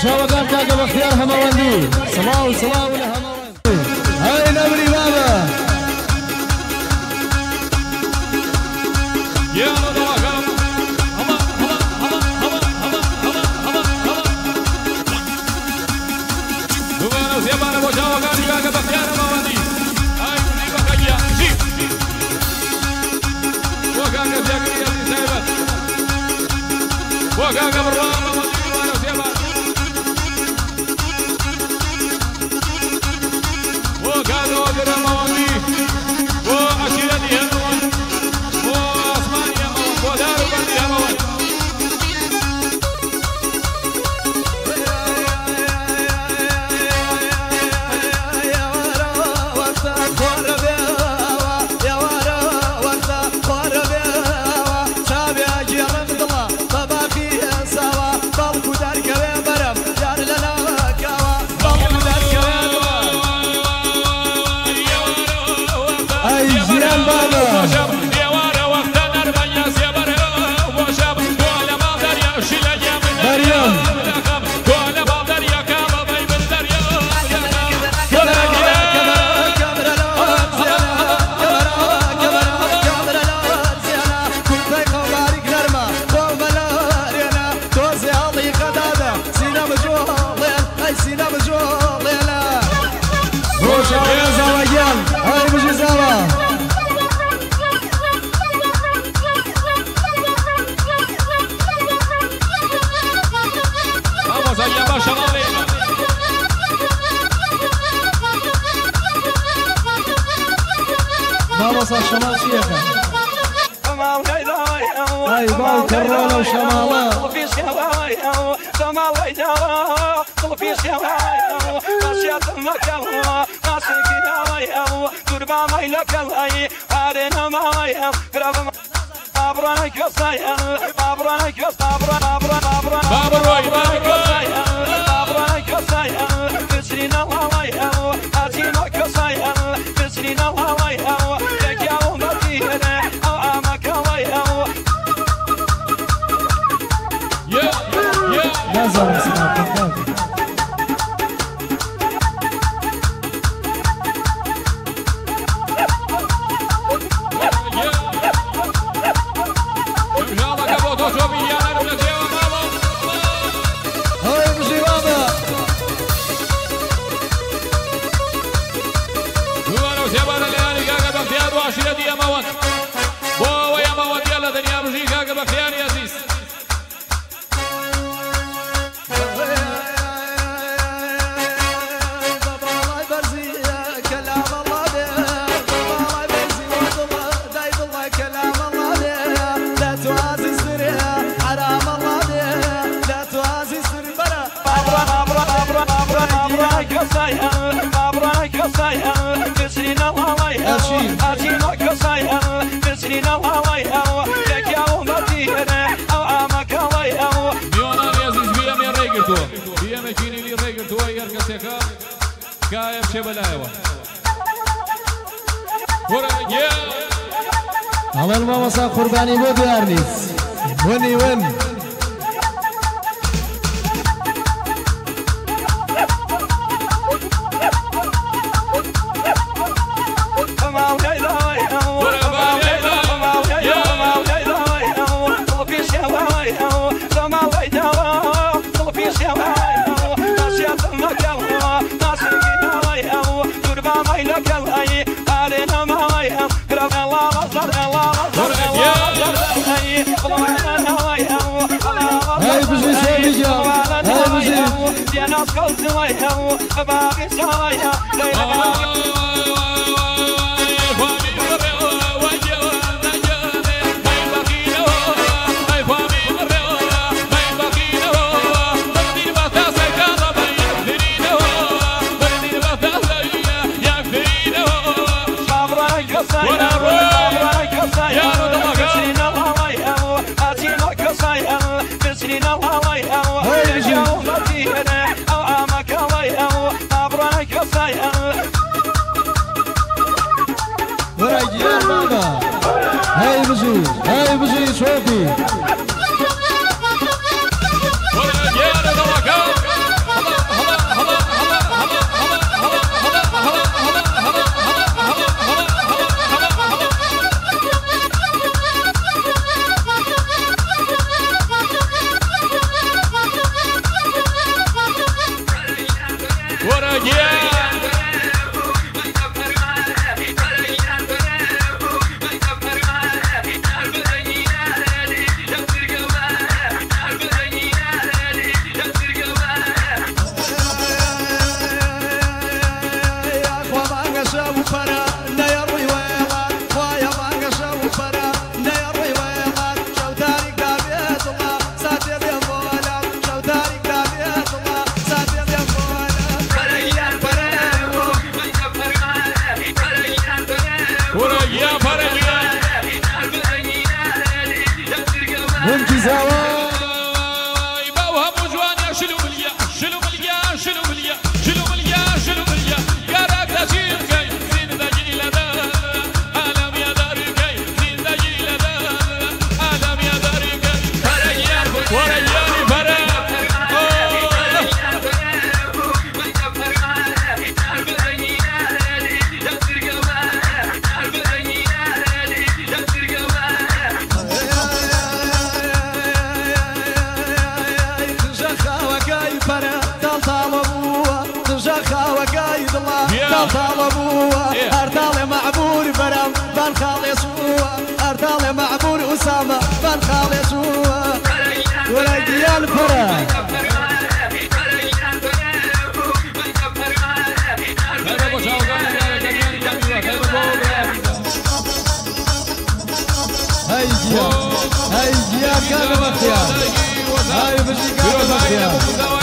شباب كاكا باختيار همواندي صلاة وصلاة ولا همواندي هاي نبري بابا يا الله هما هما هما هما هما هما هما هما دوغانا زيبانا بوشاوا كاني كاكا باختيار همواندي هاي نيبا كايا جي وكاكا زيكري يا سيبات وكاكا بالرام وكانوا قدر مواني وعشيرتي هموان وعثماني هموان ودار بندي هموان وصل شمال شيخة هاي بال كرولة وشمالة كايف شبلايوه عمل ما مسا قرباني مو ديارنيس وني ون Bye. لك الهي علينا ما ويهم كرم الله وصل الله وصل هاي بزي سامي جا هاي بزي دينا سكوت ويهم باقي سوايا ورجال بابا هاي بزي صوفي طالبوه أرتال معبور برام بان خالصوه أرتال معبور أسامة بان خالصوه ورجال فرا هاي جيا كان مختيار هاي بشي كان مختيار